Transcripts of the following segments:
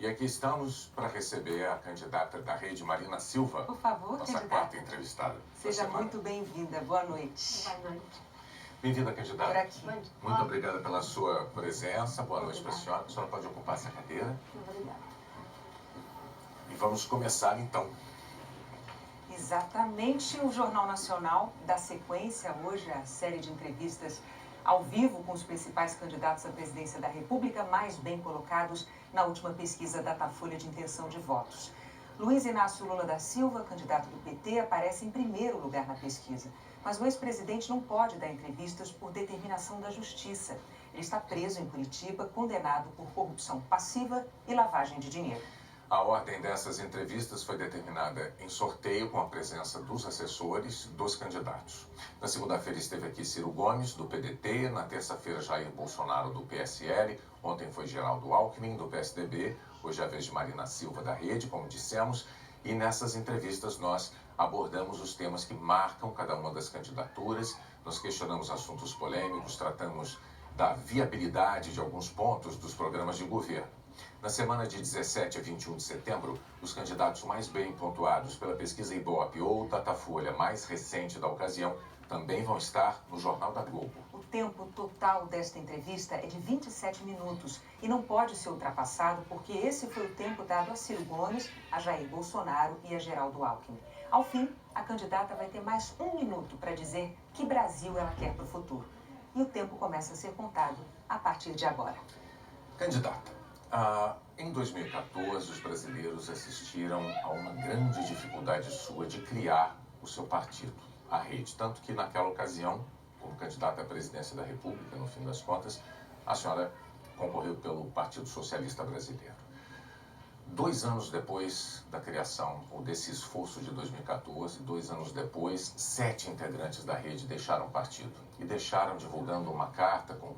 E aqui estamos para receber a candidata da Rede, Marina Silva. Por favor, nossa candidata. quarta entrevistada. Seja muito bem-vinda. Boa noite. Boa noite. Bem-vinda, candidata. Por aqui. Muito obrigada pela sua presença. Boa noite para a senhora. A senhora pode ocupar essa cadeira. Obrigada. E vamos começar, então. Exatamente, o Jornal Nacional dá sequência hoje à série de entrevistas ao vivo com os principais candidatos à presidência da República, mais bem colocados na última pesquisa Datafolha de intenção de votos. Luiz Inácio Lula da Silva, candidato do PT, aparece em primeiro lugar na pesquisa. Mas o ex-presidente não pode dar entrevistas por determinação da Justiça. Ele está preso em Curitiba, condenado por corrupção passiva e lavagem de dinheiro. A ordem dessas entrevistas foi determinada em sorteio com a presença dos assessores dos candidatos. Na segunda-feira esteve aqui Ciro Gomes, do PDT, na terça-feira Jair Bolsonaro, do PSL, ontem foi Geraldo Alckmin, do PSDB, hoje é a vez de Marina Silva, da Rede, como dissemos, e nessas entrevistas nós abordamos os temas que marcam cada uma das candidaturas, nós questionamos assuntos polêmicos, tratamos da viabilidade de alguns pontos dos programas de governo. Na semana de 17 a 21 de setembro, os candidatos mais bem pontuados pela pesquisa Ibope ou Datafolha mais recente da ocasião também vão estar no Jornal da Globo. O tempo total desta entrevista é de 27 minutos e não pode ser ultrapassado porque esse foi o tempo dado a Ciro Gomes, a Jair Bolsonaro e a Geraldo Alckmin. Ao fim, a candidata vai ter mais 1 minuto para dizer que Brasil ela quer para o futuro. E o tempo começa a ser contado a partir de agora. Candidata. Em 2014, os brasileiros assistiram a uma grande dificuldade sua de criar o seu partido, a Rede. Tanto que, naquela ocasião, como candidata à presidência da República, no fim das contas, a senhora concorreu pelo Partido Socialista Brasileiro. 2 anos depois da criação, ou desse esforço de 2014, 2 anos depois, 7 integrantes da Rede deixaram o partido. E deixaram divulgando uma carta com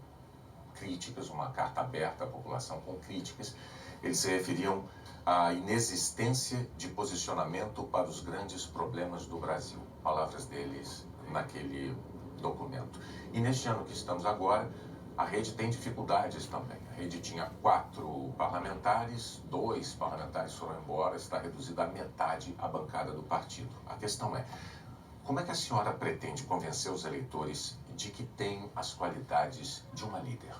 críticas, uma carta aberta à população com críticas. Eles se referiam à inexistência de posicionamento para os grandes problemas do Brasil. Palavras deles naquele documento. E neste ano que estamos agora, a Rede tem dificuldades também. A Rede tinha 4 parlamentares, 2 parlamentares foram embora, está reduzida à metade a bancada do partido. A questão é, como é que a senhora pretende convencer os eleitores de que tem as qualidades de uma líder?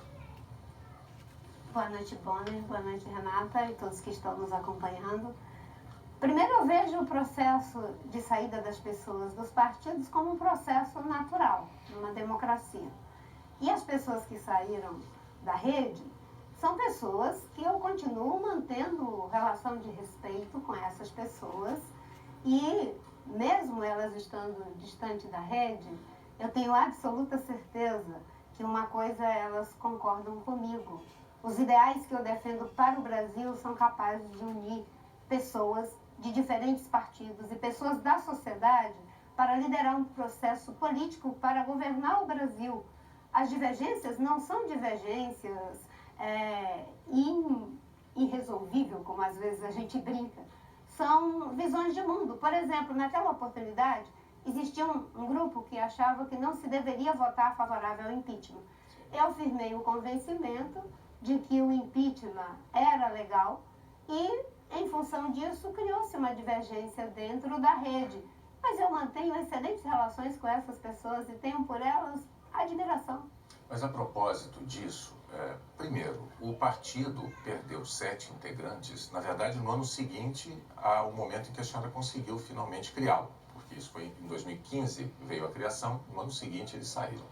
Boa noite, Bonner. Boa noite, Renata e todos que estão nos acompanhando. Primeiro, eu vejo o processo de saída das pessoas dos partidos como um processo natural, numa democracia. E as pessoas que saíram da Rede são pessoas que eu continuo mantendo relação de respeito com essas pessoas e, mesmo elas estando distante da Rede, eu tenho absoluta certeza que uma coisa elas concordam comigo. Os ideais que eu defendo para o Brasil são capazes de unir pessoas de diferentes partidos e pessoas da sociedade para liderar um processo político para governar o Brasil. As divergências não são divergências irresolvíveis, como às vezes a gente brinca. São visões de mundo. Por exemplo, naquela oportunidade, existia um grupo que achava que não se deveria votar favorável ao impeachment. Eu firmei o convencimento de que o impeachment era legal e, em função disso, criou-se uma divergência dentro da Rede. Mas eu mantenho excelentes relações com essas pessoas e tenho por elas admiração. Mas a propósito disso, primeiro, o partido perdeu 7 integrantes, na verdade, no ano seguinte ao momento em que a senhora conseguiu finalmente criá-lo. Porque isso foi em 2015, veio a criação, no ano seguinte eles saíram.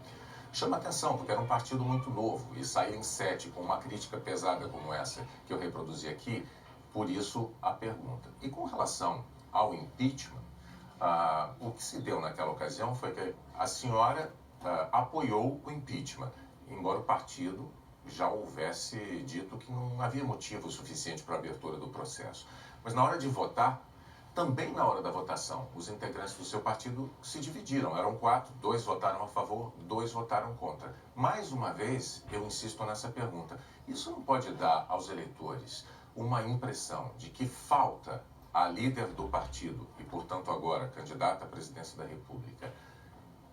Chama atenção, porque era um partido muito novo, e sair em 7 com uma crítica pesada como essa que eu reproduzi aqui, por isso a pergunta. E com relação ao impeachment, o que se deu naquela ocasião foi que a senhora apoiou o impeachment, embora o partido já houvesse dito que não havia motivo suficiente para a abertura do processo. Mas na hora de votar, também na hora da votação, os integrantes do seu partido se dividiram. Eram 4, 2 votaram a favor, 2 votaram contra. Mais uma vez, eu insisto nessa pergunta. Isso não pode dar aos eleitores uma impressão de que falta a líder do partido, e portanto agora candidata à presidência da República,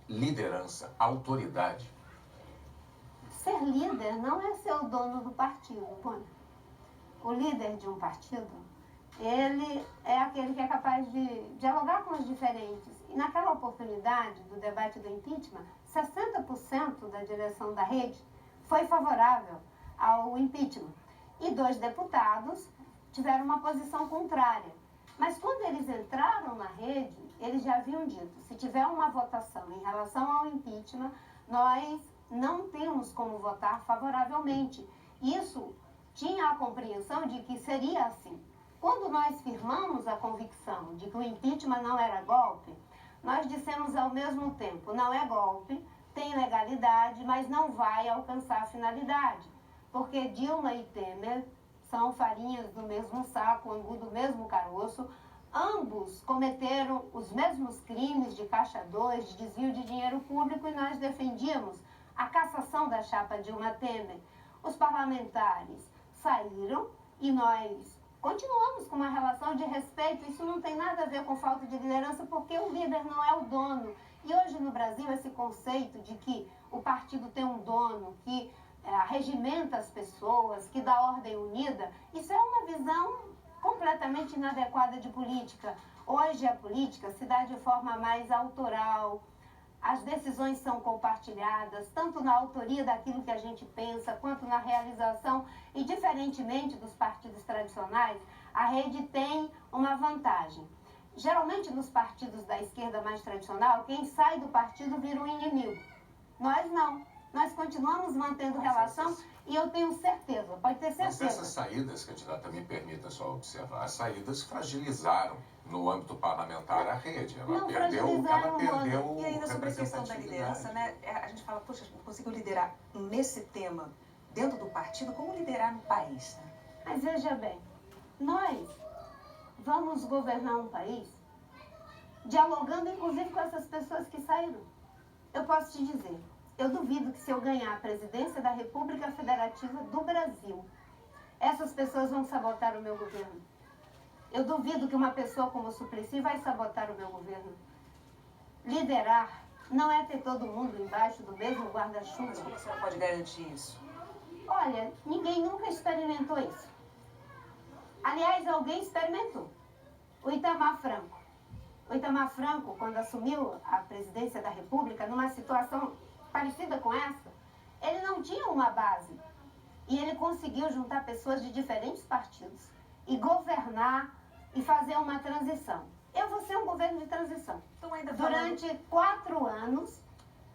liderança, autoridade? Ser líder não é ser o dono do partido, Bonner. o líder de um partido, ele é aquele que é capaz de dialogar com os diferentes. E naquela oportunidade do debate do impeachment, 60% da direção da rede foi favorável ao impeachment. E 2 deputados tiveram uma posição contrária. Mas quando eles entraram na rede, eles já haviam dito, se tiver uma votação em relação ao impeachment, nós não temos como votar favoravelmente. Isso tinha a compreensão de que seria assim. Quando nós firmamos a convicção de que o impeachment não era golpe, nós dissemos ao mesmo tempo, não é golpe, tem legalidade, mas não vai alcançar a finalidade. Porque Dilma e Temer são farinhas do mesmo saco, angu do mesmo caroço, ambos cometeram os mesmos crimes de caixa 2, de desvio de dinheiro público, e nós defendíamos a cassação da chapa Dilma Temer. Os parlamentares saíram e nós continuamos com uma relação de respeito. Isso não tem nada a ver com falta de liderança, porque o líder não é o dono. E hoje no Brasil esse conceito de que o partido tem um dono, que regimenta as pessoas, que dá ordem unida, isso é uma visão completamente inadequada de política. Hoje a política se dá de forma mais autoral, as decisões são compartilhadas, tanto na autoria daquilo que a gente pensa, quanto na realização, e diferentemente dos partidos tradicionais, a rede tem uma vantagem. Geralmente nos partidos da esquerda mais tradicional, quem sai do partido vira um inimigo. Nós não. Nós continuamos mantendo relação e eu tenho certeza, pode ter certeza. Mas essas saídas, candidata, me permita só observar, as saídas fragilizaram no âmbito parlamentar a rede. Ela perdeu E ainda sobre a questão da liderança, né? A gente fala, poxa, conseguiu liderar nesse tema dentro do partido, como liderar no país? Né? Mas veja bem, nós vamos governar um país dialogando inclusive com essas pessoas que saíram. Eu posso te dizer, eu duvido que se eu ganhar a presidência da República Federativa do Brasil, essas pessoas vão sabotar o meu governo. Eu duvido que uma pessoa como o Suplicy vai sabotar o meu governo. Liderar não é ter todo mundo embaixo do mesmo guarda-chuva. Mas como a senhora pode garantir isso? Olha, ninguém nunca experimentou isso. Aliás, alguém experimentou. O Itamar Franco. O Itamar Franco, quando assumiu a presidência da República, numa situação parecida com essa, ele não tinha uma base. E ele conseguiu juntar pessoas de diferentes partidos e governar e fazer uma transição. Eu vou ser um governo de transição. Então, ainda durante 4 anos,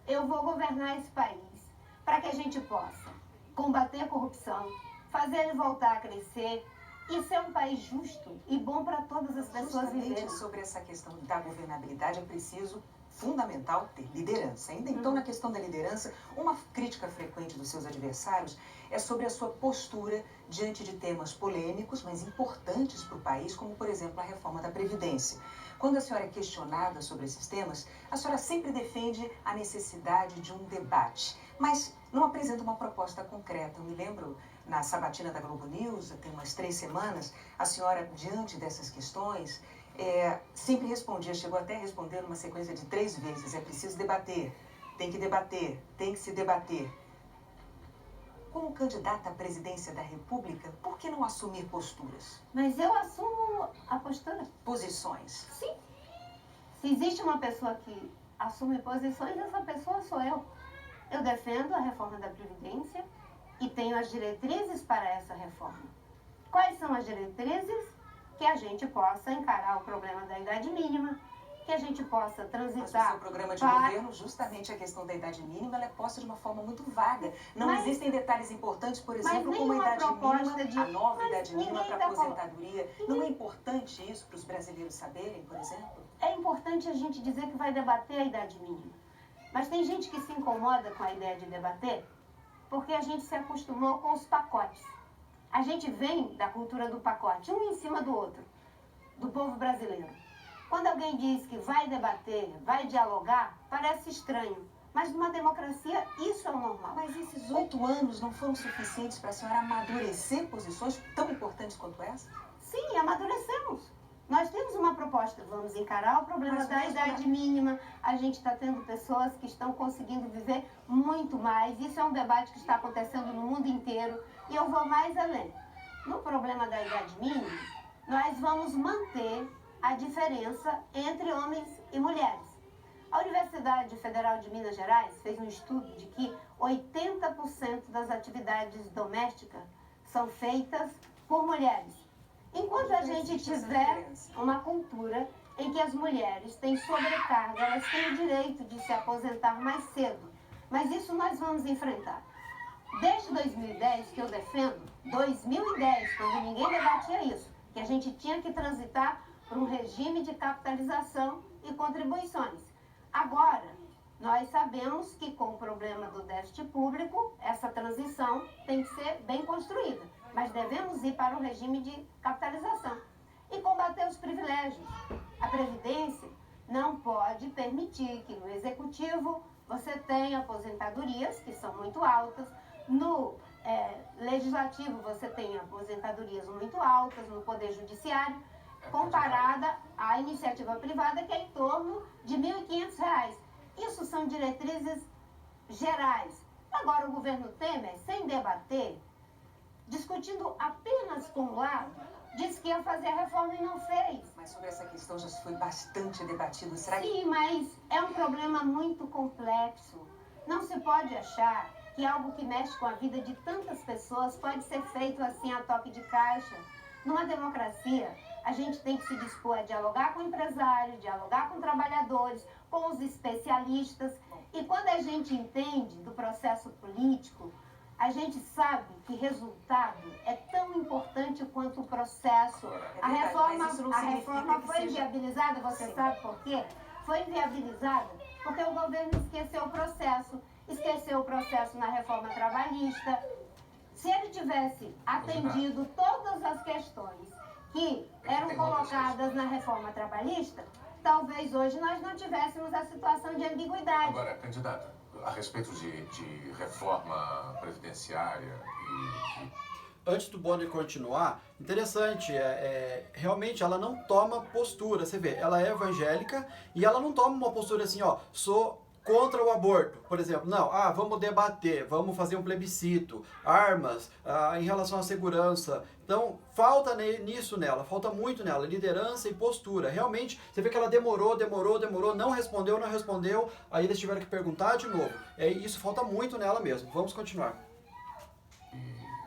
eu vou governar esse país para que a gente possa combater a corrupção, fazer ele voltar a crescer e ser um país justo e bom para todas as pessoas viverem. Sobre essa questão da governabilidade, é preciso, fundamental, ter liderança. Ainda então, na questão da liderança, uma crítica frequente dos seus adversários é sobre a sua postura diante de temas polêmicos, mas importantes para o país, como, por exemplo, a reforma da Previdência. Quando a senhora é questionada sobre esses temas, a senhora sempre defende a necessidade de um debate, mas não apresenta uma proposta concreta. Eu me lembro, na sabatina da Globo News, tem umas 3 semanas, a senhora, diante dessas questões, sempre respondia, chegou até a responder numa sequência de 3 vezes, é preciso debater, tem que se debater. Como candidata à presidência da República, por que não assumir posturas? Mas eu assumo a postura. Posições? Sim. Se existe uma pessoa que assume posições, essa pessoa sou eu. Eu defendo a reforma da Previdência e tenho as diretrizes para essa reforma. Quais são as diretrizes? Que a gente possa encarar o problema da idade mínima, que a gente possa transitar... Mas o seu programa de governo, justamente a questão da idade mínima, ela é posta de uma forma muito vaga. Não existem detalhes importantes, por exemplo, como a idade mínima, a nova idade mínima para aposentadoria. Não é importante isso para os brasileiros saberem, por exemplo? É importante a gente dizer que vai debater a idade mínima. Mas tem gente que se incomoda com a ideia de debater porque a gente se acostumou com os pacotes. A gente vem da cultura do pacote, um em cima do outro, do povo brasileiro. Quando alguém diz que vai debater, vai dialogar, parece estranho. Mas numa democracia, isso é o normal. Mas esses 8 anos não foram suficientes para a senhora amadurecer posições tão importantes quanto essa? Sim, amadurecemos. Nós temos uma proposta, vamos encarar o problema da idade mínima. A gente está tendo pessoas que estão conseguindo viver muito mais. Isso é um debate que está acontecendo no mundo inteiro. E eu vou mais além. no problema da idade mínima, nós vamos manter a diferença entre homens e mulheres. A Universidade Federal de Minas Gerais fez um estudo de que 80% das atividades domésticas são feitas por mulheres. Enquanto a gente tiver uma cultura em que as mulheres têm sobrecarga, elas têm o direito de se aposentar mais cedo. Mas isso nós vamos enfrentar. Desde 2010 que eu defendo, 2010, quando ninguém debatia isso, que a gente tinha que transitar para um regime de capitalização e contribuições. Agora, nós sabemos que com o problema do déficit público, essa transição tem que ser bem construída. Mas devemos ir para o regime de capitalização e combater os privilégios. A Previdência não pode permitir que no Executivo você tenha aposentadorias que são muito altas, no Legislativo você tem aposentadorias muito altas, no Poder Judiciário, comparada à iniciativa privada, que é em torno de R$ 1.500. Isso são diretrizes gerais. Agora, o governo Temer, sem debater, discutindo apenas com um lado, disse que ia fazer a reforma e não fez. Mas sobre essa questão já foi bastante debatido. Será que... Sim, mas é um problema muito complexo. Não se pode achar que algo que mexe com a vida de tantas pessoas pode ser feito assim a toque de caixa. Numa democracia, a gente tem que se dispor a dialogar com empresários, dialogar com trabalhadores, com os especialistas. E quando a gente entende do processo político, a gente sabe que resultado é tão importante quanto o processo. A reforma foi viabilizada, você sabe por quê? Foi viabilizada porque o governo esqueceu o processo. Esqueceu o processo na reforma trabalhista. Se ele tivesse atendido todas as questões que eram colocadas na reforma trabalhista, talvez hoje nós não tivéssemos a situação de ambiguidade. Agora, candidata, a respeito de reforma previdenciária Antes do Bonner continuar, interessante, realmente ela não toma postura, você vê, ela é evangélica e ela não toma uma postura assim, ó, sou contra o aborto, por exemplo, não, vamos debater, vamos fazer um plebiscito, armas, em relação à segurança. Então, falta nisso nela, falta muito nela, liderança e postura. Realmente, você vê que ela demorou, não respondeu, aí eles tiveram que perguntar de novo. Isso falta muito nela mesmo. Vamos continuar.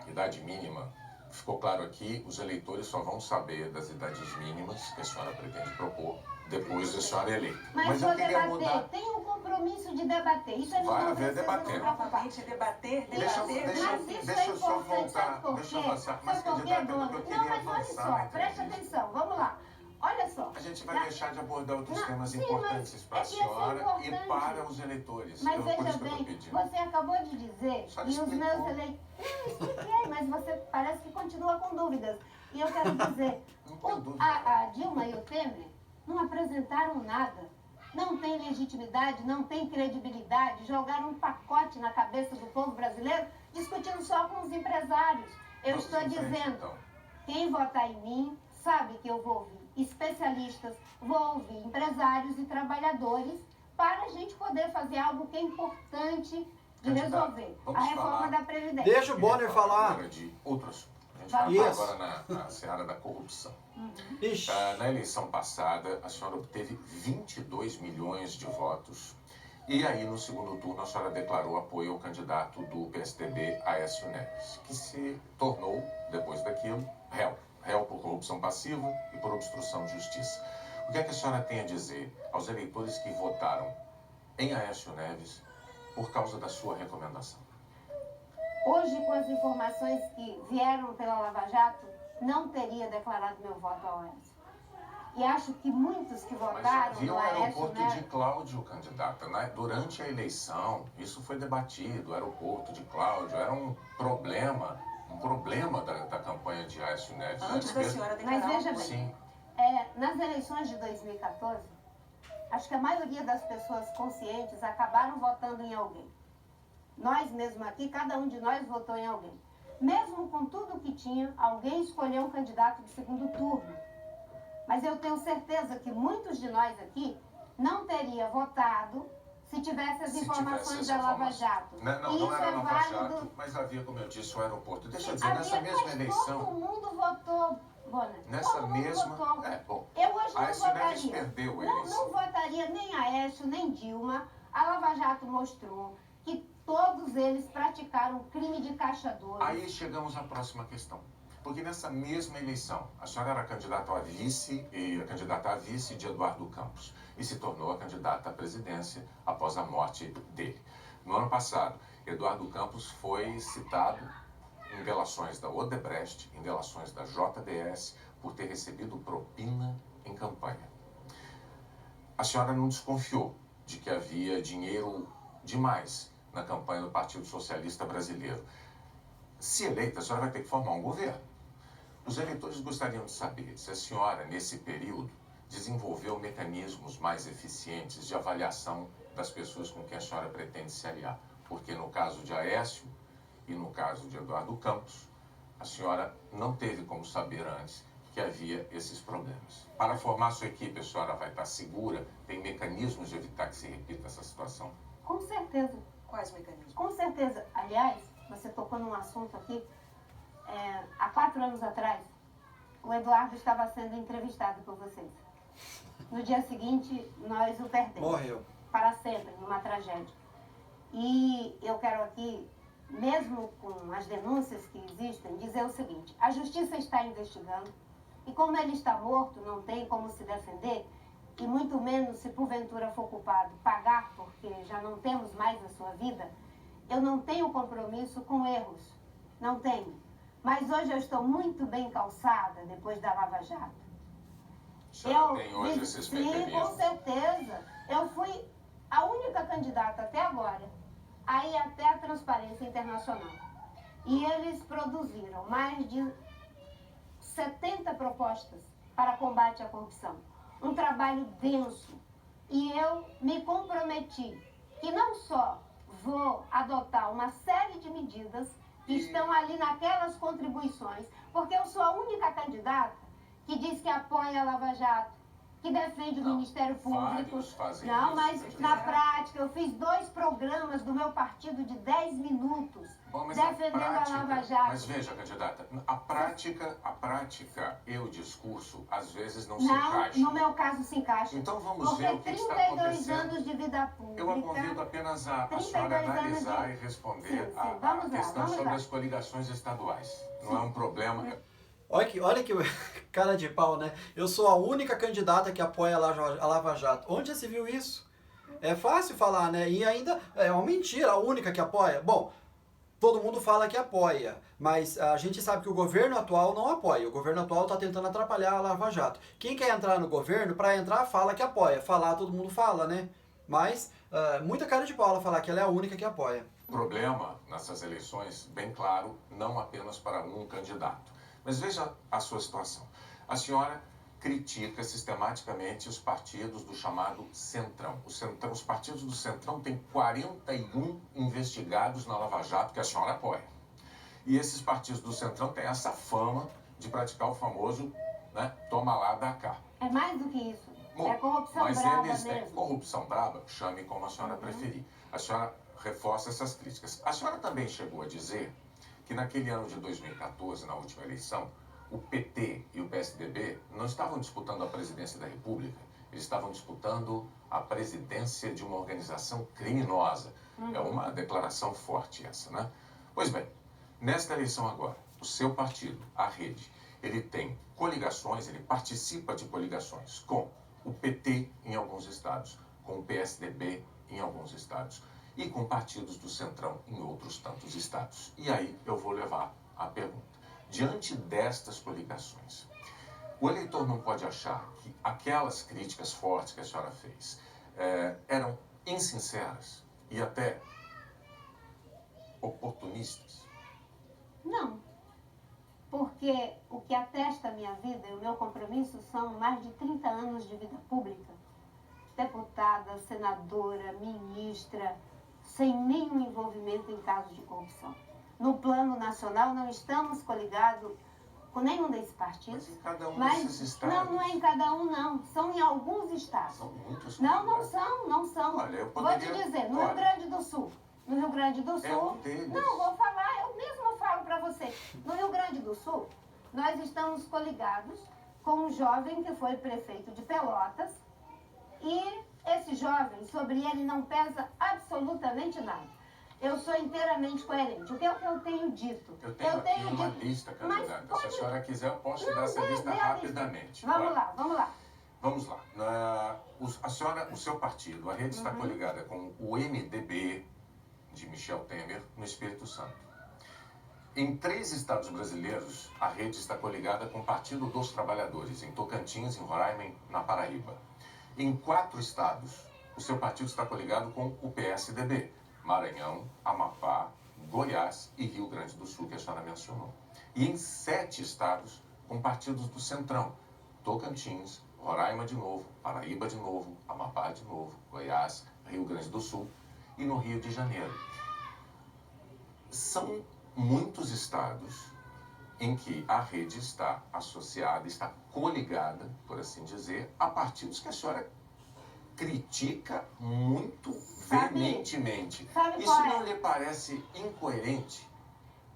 Idade mínima, ficou claro aqui, os eleitores só vão saber das idades mínimas que a senhora pretende propor depois da senhora eleita. Mas eu queria mudar. Tem um compromisso de debater. Isso a gente vai não haver precisa debater. Novamente debater. Deixa eu só voltar. Deixa eu avançar. Mas, candidata, eu queria avançar. Preste atenção, vamos lá. Olha só. A gente vai deixar de abordar outros temas importantes para a senhora e para os eleitores. Mas veja bem, você acabou de dizer e os meus eleitores... Não, expliquei, mas você parece que continua com dúvidas. E eu quero dizer, a Dilma e o Temer não apresentaram nada. Não tem legitimidade, não tem credibilidade. Jogaram um pacote na cabeça do povo brasileiro, discutindo só com os empresários. Eu estou dizendo, quem votar em mim sabe que eu vou ouvir especialistas, vou ouvir empresários e trabalhadores para a gente poder fazer algo que é importante de resolver. A reforma da Previdência. Deixa o Bonner falar. Agora de outro assunto. A gente vai agora na seara da corrupção. Na eleição passada, a senhora obteve 22 milhões de votos. E aí, no segundo turno, a senhora declarou apoio ao candidato do PSDB, Aécio Neves, que se tornou, depois daquilo, réu por corrupção passiva e por obstrução de justiça. O que é que a senhora tem a dizer aos eleitores que votaram em Aécio Neves por causa da sua recomendação? Hoje, com as informações que vieram pela Lava Jato, não teria declarado meu voto ao Aécio. E acho que muitos que votaram no Aécio Neves... Mas o aeroporto de Cláudio, candidata, né? Durante a eleição, isso foi debatido, o aeroporto de Cláudio era um problema da campanha de Aécio Neves. Antes da senhora declarar. Mas veja bem, nas eleições de 2014, acho que a maioria das pessoas conscientes acabaram votando em alguém. Nós mesmo aqui, cada um de nós votou em alguém. Mesmo com tudo que tinha, alguém escolheu um candidato de segundo turno. Mas eu tenho certeza que muitos de nós aqui não teria votado se tivesse as Se informações tivesse as da Lava informações. Jato. Não Isso era é Lava válido. Jato, mas havia, como eu disse, o aeroporto. Deixa eu Sim, dizer, nessa havia, mesma mas eleição... todo mundo votou, Bonner. Nessa Todo mundo mesma... votou. bom, Eu hoje não Aécio Neves votaria. perdeu a Não eleição. votaria nem Aécio, nem Dilma. A Lava Jato mostrou que todos eles praticaram crime de caixa 2. Aí chegamos à próxima questão. Porque nessa mesma eleição, a senhora era candidata a vice de Eduardo Campos e se tornou a candidata à presidência após a morte dele. No ano passado, Eduardo Campos foi citado em delações da Odebrecht, em delações da JBS, por ter recebido propina em campanha. A senhora não desconfiou de que havia dinheiro demais na campanha do Partido Socialista Brasileiro. Se eleita, a senhora vai ter que formar um governo. Os eleitores gostariam de saber se a senhora, nesse período, desenvolveu mecanismos mais eficientes de avaliação das pessoas com quem a senhora pretende se aliar. Porque no caso de Aécio e no caso de Eduardo Campos, a senhora não teve como saber antes que havia esses problemas. Para formar sua equipe, a senhora vai estar segura? Tem mecanismos de evitar que se repita essa situação? Com certeza. Quais mecanismos? Com certeza. Aliás, você tocou num assunto aqui. Há 4 anos atrás, o Eduardo estava sendo entrevistado por vocês. No dia seguinte, nós o perdemos. Morreu. Para sempre, numa tragédia. E eu quero aqui, mesmo com as denúncias que existem, dizer o seguinte: a justiça está investigando e como ele está morto, não tem como se defender e muito menos, se porventura for culpado, pagar, porque já não temos mais a sua vida. Eu não tenho compromisso com erros, não tenho. Mas hoje eu estou muito bem calçada depois da Lava Jato. Tem hoje esses Sim, mecanismos? com certeza. Eu fui a única candidata até agora a ir até a Transparência Internacional. E eles produziram mais de 70 propostas para combate à corrupção. Um trabalho denso. E eu me comprometi que não só vou adotar uma série de medidas que estão ali naquelas contribuições, porque eu sou a única candidata que diz que apoia a Lava Jato, que defende o Ministério Público. Vários fazem Não, isso, mas candidata. na prática eu fiz 2 programas do meu partido de 10 minutos Bom, mas defendendo a Lava Jato. Mas veja, candidata, a prática e o discurso às vezes não se Não, encaixam. no meu caso se encaixa. Então vamos Porque ver o que está 32 acontecendo. anos de vida pública. Eu a convido apenas a 32 senhora anos analisar de- e responder Sim, sim, a vamos lá, questão vamos sobre lá. as coligações estaduais. Não é um problema. Olha que cara de pau, né? Eu sou a única candidata que apoia a Lava Jato. Onde já se viu isso? É fácil falar, né? E ainda é uma mentira, a única que apoia. Bom, todo mundo fala que apoia, mas a gente sabe que o governo atual não apoia. O governo atual está tentando atrapalhar a Lava Jato. Quem quer entrar no governo, para entrar, fala que apoia. Falar, todo mundo fala, né? Mas muita cara de pau ela falar que ela é a única que apoia. Problema nessas eleições, bem claro, não apenas para um candidato. Mas veja a sua situação. A senhora critica sistematicamente os partidos do chamado Centrão. Os partidos do Centrão têm 41 investigados na Lava Jato que a senhora apoia. E esses partidos do Centrão têm essa fama de praticar o famoso, né, toma lá, dá cá. É mais do que isso. Bom, É corrupção mas brava eles têm mesmo. corrupção brava, chame como a senhora preferir. A senhora reforça essas críticas. A senhora também chegou a dizer que naquele ano de 2014, na última eleição, o PT e o PSDB não estavam disputando a presidência da República, eles estavam disputando a presidência de uma organização criminosa. É uma declaração forte essa, né? Pois bem, nesta eleição agora, o seu partido, a Rede, ele tem coligações, ele participa de coligações com o PT em alguns estados, com o PSDB em alguns estados e com partidos do Centrão em outros tantos estados. E aí eu vou levar a pergunta. Diante destas coligações, o eleitor não pode achar que aquelas críticas fortes que a senhora fez eram insinceras e até oportunistas? Não. Porque o que atesta a minha vida e o meu compromisso são mais de 30 anos de vida pública. Deputada, senadora, ministra, sem nenhum envolvimento em casos de corrupção. No plano nacional não estamos coligados com nenhum desses partidos. Mas em cada um Mas desses estados. não é em cada um, não. São em alguns estados. São muitos. Não são. Olha, eu Vou poderia... te dizer, no Olha, Rio Grande do Sul. No Rio Grande do Sul. É um deles. Não, vou falar, eu mesmo falo para você. No Rio Grande do Sul, nós estamos coligados com um jovem que foi prefeito de Pelotas. E esse jovem, sobre ele não pesa absolutamente nada. Eu sou inteiramente coerente. O que é o que eu tenho dito? Eu tenho aqui uma lista, Mas candidata. pode- Se a senhora quiser, eu posso Não, dar essa dê lista a lista. rapidamente. Vamos Olha, lá, vamos lá. Vamos lá. A senhora, o seu partido, a rede está coligada com o MDB de Michel Temer no Espírito Santo. Em 3 estados brasileiros, a rede está coligada com o Partido dos Trabalhadores, em Tocantins, em Roraima e na Paraíba. Em 4 estados, o seu partido está coligado com o PSDB, Maranhão, Amapá, Goiás e Rio Grande do Sul, que a senhora mencionou. E em 7 estados, com partidos do Centrão, Tocantins, Roraima de novo, Paraíba de novo, Amapá de novo, Goiás, Rio Grande do Sul e no Rio de Janeiro. São muitos estados em que a rede está associada, está coligada, por assim dizer, a partidos que a senhora critica muito veementemente. Sabe Isso qual é? não lhe parece incoerente?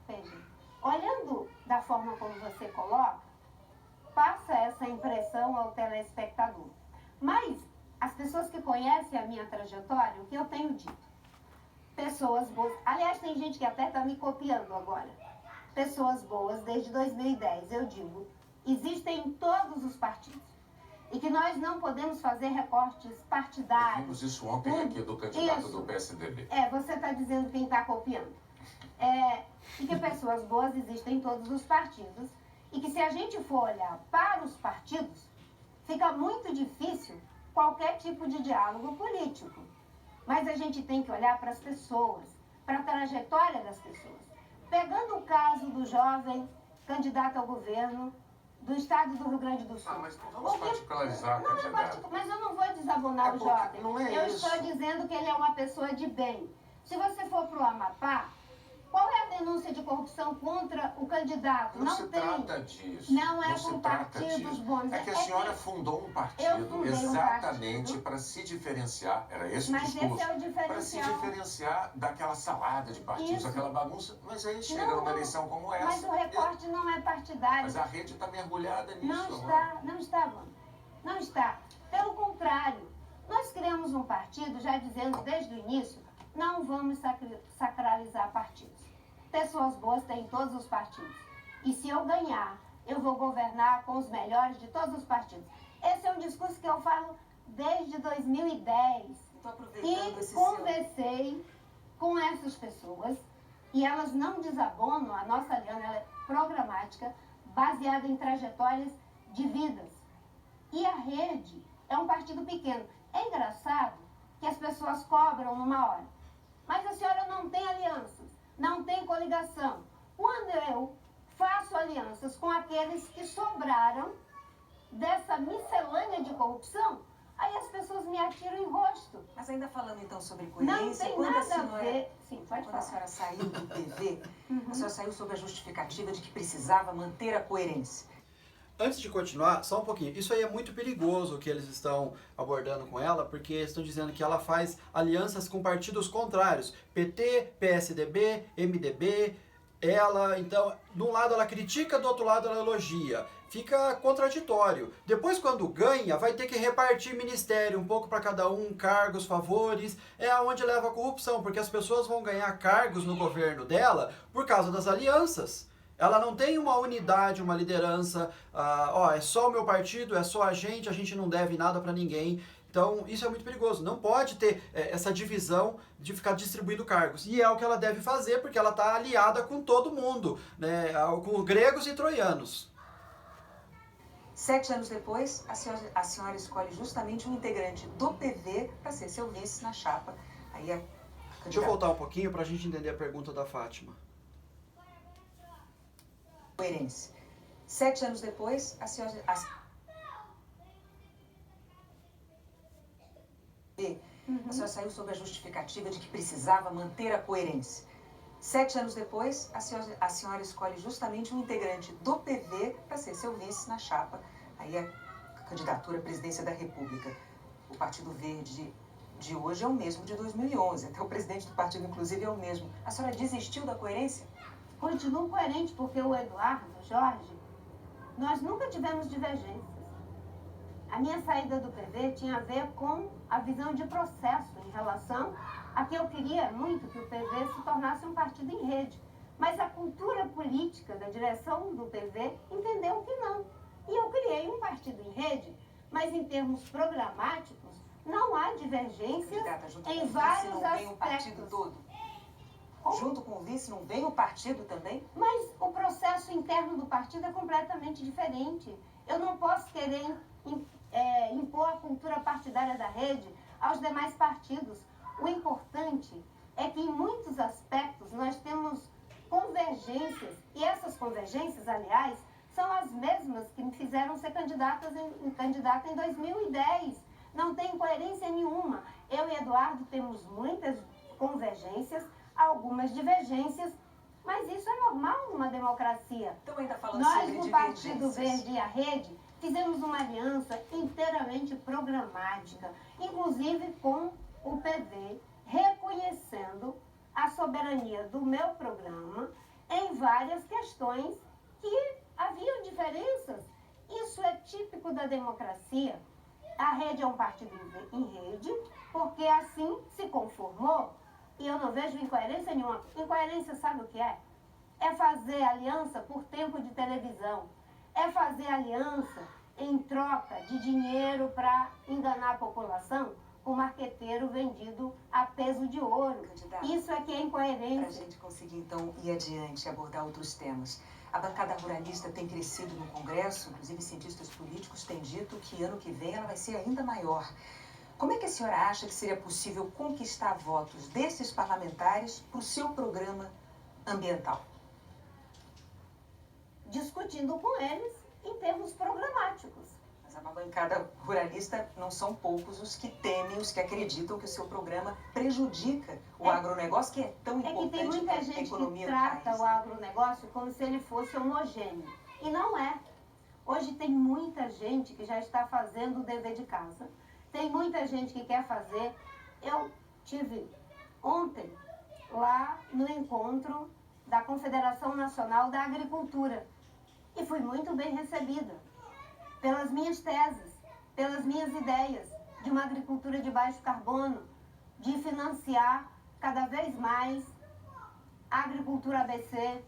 Veja, olhando da forma como você coloca, passa essa impressão ao telespectador. Mas as pessoas que conhecem a minha trajetória, o que eu tenho dito? Pessoas boas. Aliás, tem gente que até está me copiando agora. Pessoas boas desde 2010, eu digo, existem em todos os partidos. E que nós não podemos fazer recortes partidários. Vimos isso ontem aqui do candidato do PSDB. Você está dizendo quem está copiando. E que pessoas boas existem em todos os partidos. E que se a gente for olhar para os partidos, fica muito difícil qualquer tipo de diálogo político. Mas a gente tem que olhar para as pessoas, para a trajetória das pessoas. Pegando o caso do jovem candidato ao governo do estado do Rio Grande do Sul. Mas não vamos particularizar, Não, candidato. mas eu não vou desabonar o porque jovem. não é Eu isso. estou dizendo que ele é uma pessoa de bem. Se você for para o Amapá, qual é a denúncia de corrupção contra o candidato? Não se tem. trata disso. Não é se por trata partidos disso. bons. É que a senhora fundou um Eu partido fundei um exatamente partido. para se diferenciar, era esse o Mas discurso, esse é o para se diferencial. diferenciar daquela salada de partidos, Isso. aquela bagunça. Mas aí chega Não, numa não. eleição como essa. Mas o recorte não é partidário. Mas a rede está mergulhada nisso. Não está, Wanda. Não está. Pelo contrário, nós criamos um partido já dizendo desde o início, não vamos sacralizar partidos. Pessoas boas tem em todos os partidos. E se eu ganhar, eu vou governar com os melhores de todos os partidos. Esse é um discurso que eu falo desde 2010. Estou aproveitando E esse conversei com essas pessoas e elas não desabonam, a nossa aliança ela é programática, baseada em trajetórias de vidas. E a rede é um partido pequeno. É engraçado que as pessoas cobram numa hora. Mas a senhora não tem alianças, não tem coligação. Quando eu faço alianças com aqueles que sobraram dessa miscelânea de corrupção, aí as pessoas me atiram em rosto. Mas ainda falando então sobre Não coerência, tem quando nada a senhora, a ver. Sim, pode quando a falar. senhora saiu do PV, a senhora saiu sob a justificativa de que precisava manter a coerência. Antes de continuar, só um pouquinho. Isso aí é muito perigoso o que eles estão abordando com ela, porque estão dizendo que ela faz alianças com partidos contrários. PT, PSDB, MDB. Ela, então, de um lado ela critica, do outro lado ela elogia. Fica contraditório. Depois, quando ganha, vai ter que repartir ministério, um pouco para cada um, cargos, favores. É aonde leva a corrupção, porque as pessoas vão ganhar cargos no governo dela por causa das alianças. Ela não tem uma unidade, uma liderança, é só o meu partido, é só a gente não deve nada para ninguém. Então, isso é muito perigoso. Não pode ter essa divisão de ficar distribuindo cargos. E é o que ela deve fazer, porque ela está aliada com todo mundo, né? Com gregos e troianos. 7 anos depois, a senhora escolhe justamente um integrante do PV para ser seu vice na chapa. Aí a Deixa eu voltar um pouquinho para a gente entender a pergunta da Fátima. coerência. 7 anos depois, a senhora saiu sob a justificativa de que precisava manter a coerência. 7 anos depois, a senhora escolhe justamente um integrante do PV para ser seu vice na chapa, aí a candidatura à presidência da República. O Partido Verde de hoje é o mesmo de 2011, até o presidente do partido, inclusive, é o mesmo. A senhora desistiu da coerência? Continuo coerente porque o Eduardo, o Jorge, nós nunca tivemos divergências. A minha saída do PV tinha a ver com a visão de processo em relação a que eu queria muito que o PV se tornasse um partido em rede. Mas a cultura política da direção do PV entendeu que não. E eu criei um partido em rede, mas em termos programáticos, não há divergências em vários não vem o partido aspectos. todo? Junto com o vice não vem o partido também? Mas o processo interno do partido é completamente diferente. Eu não posso querer impor a cultura partidária da rede aos demais partidos. O importante é que em muitos aspectos nós temos convergências, e essas convergências, aliás, são as mesmas que me fizeram ser candidata em 2010. Não tem coerência nenhuma. Eu e Eduardo temos muitas convergências, algumas divergências, mas isso é normal numa democracia. Então ainda falando Nós, sobre no Partido divergências. Verde e a Rede, fizemos uma aliança inteiramente programática, inclusive com o PV, reconhecendo a soberania do meu programa em várias questões que haviam diferenças. Isso é típico da democracia. A Rede é um partido em rede, porque assim se conformou, e eu não vejo incoerência nenhuma. Incoerência, sabe o que é? É fazer aliança por tempo de televisão. É fazer aliança em troca de dinheiro para enganar a população, o marqueteiro vendido a peso de ouro. Candidata, isso é que é para a incoerência. gente conseguir, então, ir adiante e abordar outros temas. A bancada ruralista tem crescido no Congresso, inclusive cientistas políticos têm dito que ano que vem ela vai ser ainda maior. Como é que a senhora acha que seria possível conquistar votos desses parlamentares para o seu programa ambiental? Discutindo com eles em termos programáticos. Mas a bancada ruralista não são poucos os que temem, os que acreditam que o seu programa prejudica o agronegócio, que é tão É importante que tem muita para a gente que economia do trata país. o agronegócio como se ele fosse homogêneo. E não é. Hoje tem muita gente que já está fazendo o dever de casa. Tem muita gente que quer fazer. Eu tive ontem lá no encontro da Confederação Nacional da Agricultura e fui muito bem recebida pelas minhas teses, pelas minhas ideias de uma agricultura de baixo carbono, de financiar cada vez mais a agricultura ABC,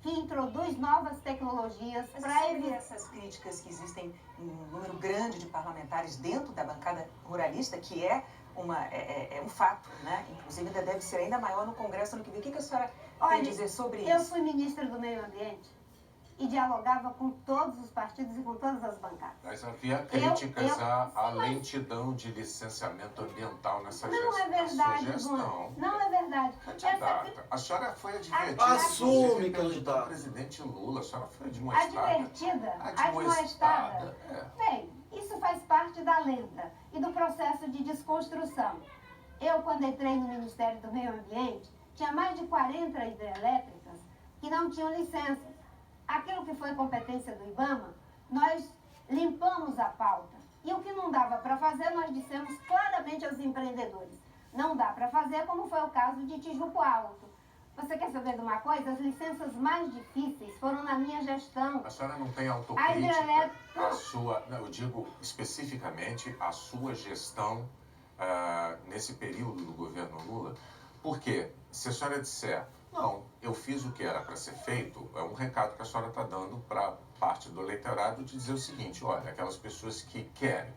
que introduz novas tecnologias Mas para sobre evitar. essas críticas que existem em um número grande de parlamentares dentro da bancada ruralista, que é um fato, né? Inclusive ainda deve ser ainda maior no Congresso ano que vem. O que a senhora tem a dizer sobre Eu isso? fui ministra do Meio Ambiente e dialogava com todos os partidos e com todas as bancadas. Mas havia críticas à lentidão de licenciamento ambiental nessa Não é verdade, gestão. Bruno. Não é verdade. Candidata, a senhora foi advertida. Assume, inclusive, pelo candidata. então presidente Lula, a senhora foi admoestada. Advertida, Admoestada. Bem, isso faz parte da lenda e do processo de desconstrução. Eu, quando entrei no Ministério do Meio Ambiente, tinha mais de 40 hidrelétricas que não tinham licença. Aquilo que foi competência do IBAMA, nós limpamos a pauta. E o que não dava para fazer, nós dissemos claramente aos empreendedores. Não dá para fazer, como foi o caso de Tijuco Alto. Você quer saber de uma coisa? As licenças mais difíceis foram na minha gestão. A senhora não tem A autocrítica? hidrelétrica... A sua, não, eu digo especificamente a sua gestão nesse período do governo Lula. Por quê? Se a senhora disser, não, eu fiz o que era para ser feito, é um recado que a senhora está dando para parte do eleitorado de dizer o seguinte, olha, aquelas pessoas que querem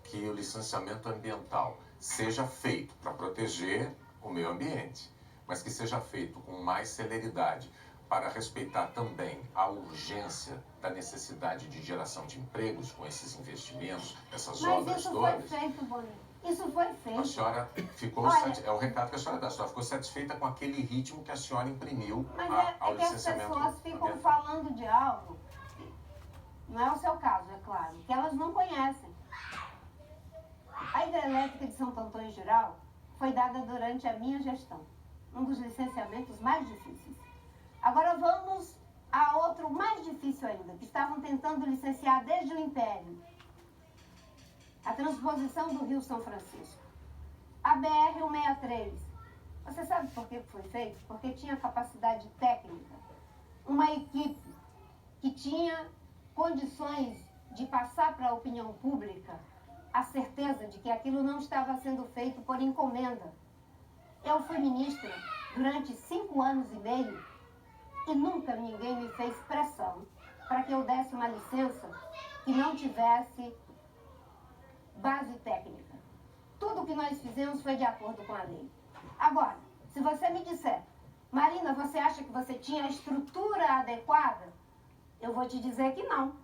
que o licenciamento ambiental seja feito para proteger o meio ambiente, mas que seja feito com mais celeridade, para respeitar também a urgência da necessidade de geração de empregos com esses investimentos, essas Mas obras isso todas. foi feito, Boninho. Isso foi feito. A senhora ficou é o recado que a senhora dá. A senhora ficou satisfeita com aquele ritmo que a senhora imprimiu Mas ao é que as licenciamento pessoas ficam ambiental. falando de algo, não é o seu caso, é claro, que elas não conhecem. A hidrelétrica de Santo Antônio Geral foi dada durante a minha gestão. um dos licenciamentos mais difíceis. Agora vamos a outro mais difícil ainda, que estavam tentando licenciar desde o Império. A transposição do Rio São Francisco. A BR-163. Você sabe por que foi feito? Porque tinha capacidade técnica. Uma equipe que tinha condições de passar para a opinião pública a certeza de que aquilo não estava sendo feito por encomenda. Eu fui ministra durante 5 anos e meio e nunca ninguém me fez pressão para que eu desse uma licença que não tivesse base técnica. Tudo que nós fizemos foi de acordo com a lei. Agora, se você me disser, Marina, você acha que você tinha a estrutura adequada? Eu vou te dizer que não.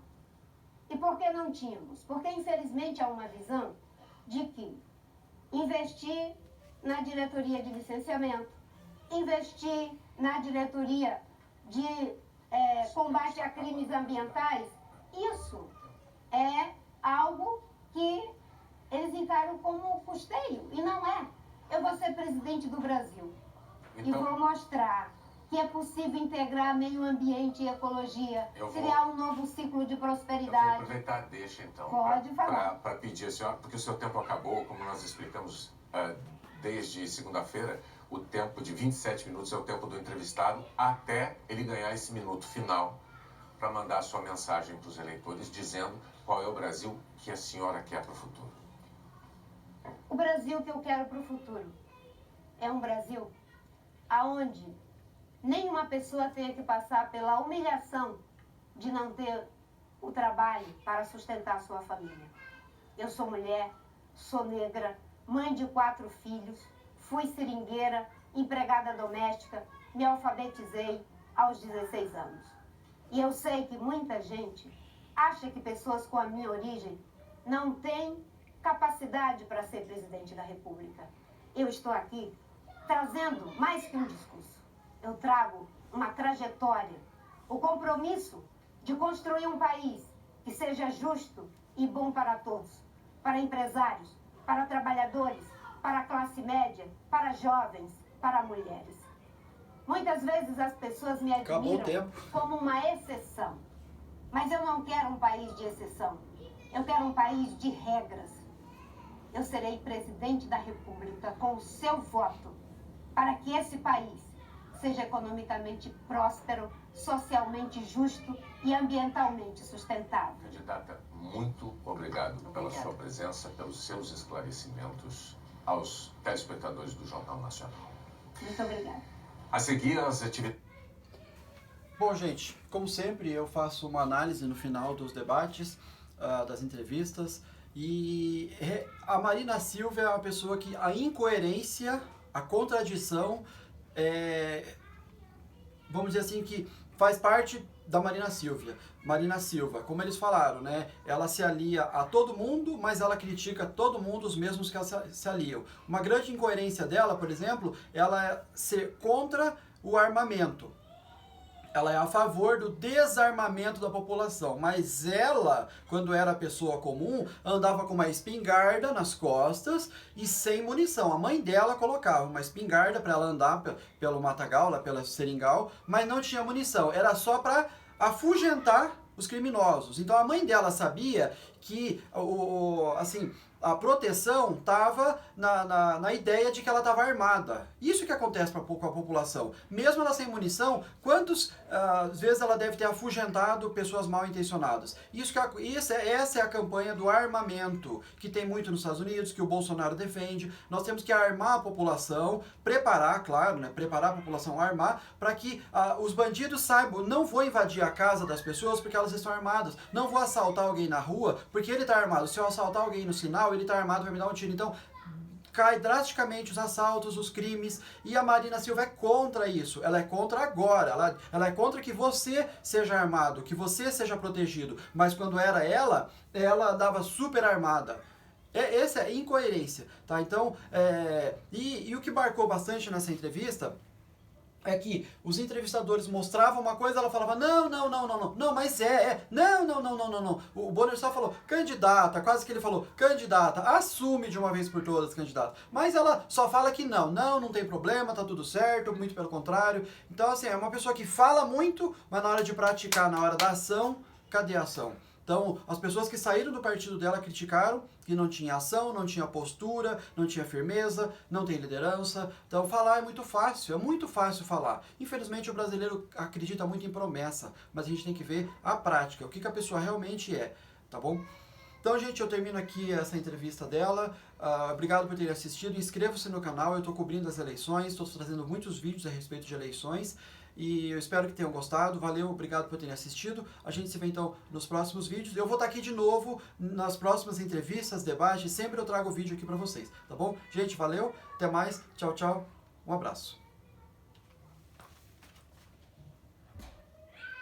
E por que não tínhamos? Porque, infelizmente, há uma visão de que investir na diretoria de licenciamento, investir na diretoria de combate a crimes ambientais, isso é algo que eles encaram como custeio, e não é. Eu vou ser presidente do Brasil e vou mostrar que é possível integrar meio ambiente e ecologia, criar um novo ciclo de prosperidade. Eu vou aproveitar, deixa então, para pedir a senhora, porque o seu tempo acabou, como nós explicamos desde segunda-feira, o tempo de 27 minutos é o tempo do entrevistado até ele ganhar esse minuto final para mandar a sua mensagem para os eleitores dizendo qual é o Brasil que a senhora quer para o futuro. O Brasil que eu quero para o futuro é um Brasil aonde nenhuma pessoa tenha que passar pela humilhação de não ter o trabalho para sustentar a sua família. Eu sou mulher, sou negra, mãe de 4 filhos, fui seringueira, empregada doméstica, me alfabetizei aos 16 anos. E eu sei que muita gente acha que pessoas com a minha origem não têm capacidade para ser presidente da República. Eu estou aqui trazendo mais que um discurso. Eu trago uma trajetória, o compromisso de construir um país que seja justo e bom para todos, para empresários, para trabalhadores, para a classe média, para jovens, para mulheres. Muitas vezes as pessoas me admiram como uma exceção, mas eu não quero um país de exceção, eu quero um país de regras. Eu serei presidente da República com o seu voto para que esse país seja economicamente próspero, socialmente justo e ambientalmente sustentável. Candidata, muito obrigado pela sua presença, pelos seus esclarecimentos aos telespectadores do Jornal Nacional. Muito obrigada. A seguir, as atividades... Bom, gente, como sempre, eu faço uma análise no final dos debates, das entrevistas, e a Marina Silva é uma pessoa que a incoerência, a contradição, vamos dizer assim, que faz parte da Marina Silva, como eles falaram, né? Ela se alia a todo mundo, mas ela critica todo mundo, os mesmos que se aliam. Uma grande incoerência dela, por exemplo, ela é ser contra o armamento. Ela é a favor do desarmamento da população, mas ela, quando era pessoa comum, andava com uma espingarda nas costas e sem munição. A mãe dela colocava uma espingarda para ela andar pelo matagal, pelo seringal, mas não tinha munição. Era só para afugentar os criminosos. Então a mãe dela sabia que a proteção estava na ideia de que ela estava armada. Isso que acontece com a população. Mesmo ela sem munição, quantas vezes ela deve ter afugentado pessoas mal intencionadas? Essa é a campanha do armamento, que tem muito nos Estados Unidos, que o Bolsonaro defende. Nós temos que armar a população, preparar, claro, né, preparar a população a armar, para que os bandidos saibam, não vou invadir a casa das pessoas porque elas estão armadas, não vou assaltar alguém na rua porque ele está armado. Se eu assaltar alguém no sinal, ele está armado, vai me dar um tiro. Então, cai drasticamente os assaltos, os crimes, e a Marina Silva é contra isso. Ela é contra agora. Ela é contra que você seja armado, que você seja protegido. Mas quando era ela andava super armada. Essa é a incoerência, tá? Então, e o que marcou bastante nessa entrevista é que os entrevistadores mostravam uma coisa, ela falava, não, mas não. O Bonner só falou, candidata, quase que ele falou, candidata, assume de uma vez por todas, candidata. Mas ela só fala que não tem problema, tá tudo certo, muito pelo contrário. Então, assim, é uma pessoa que fala muito, mas na hora de praticar, na hora da ação, cadê a ação? Então, as pessoas que saíram do partido dela criticaram que não tinha ação, não tinha postura, não tinha firmeza, não tem liderança. Então, falar é muito fácil falar. Infelizmente, o brasileiro acredita muito em promessa, mas a gente tem que ver a prática, o que a pessoa realmente é, tá bom? Então, gente, eu termino aqui essa entrevista dela. Obrigado por ter assistido. Inscreva-se no canal, eu estou cobrindo as eleições, estou trazendo muitos vídeos a respeito de eleições. E eu espero que tenham gostado. Valeu, obrigado por terem assistido. A gente se vê então nos próximos vídeos. Eu vou estar aqui de novo nas próximas entrevistas, debates. Sempre eu trago vídeo aqui para vocês, tá bom? Gente, valeu, até mais. Tchau, tchau. Um abraço.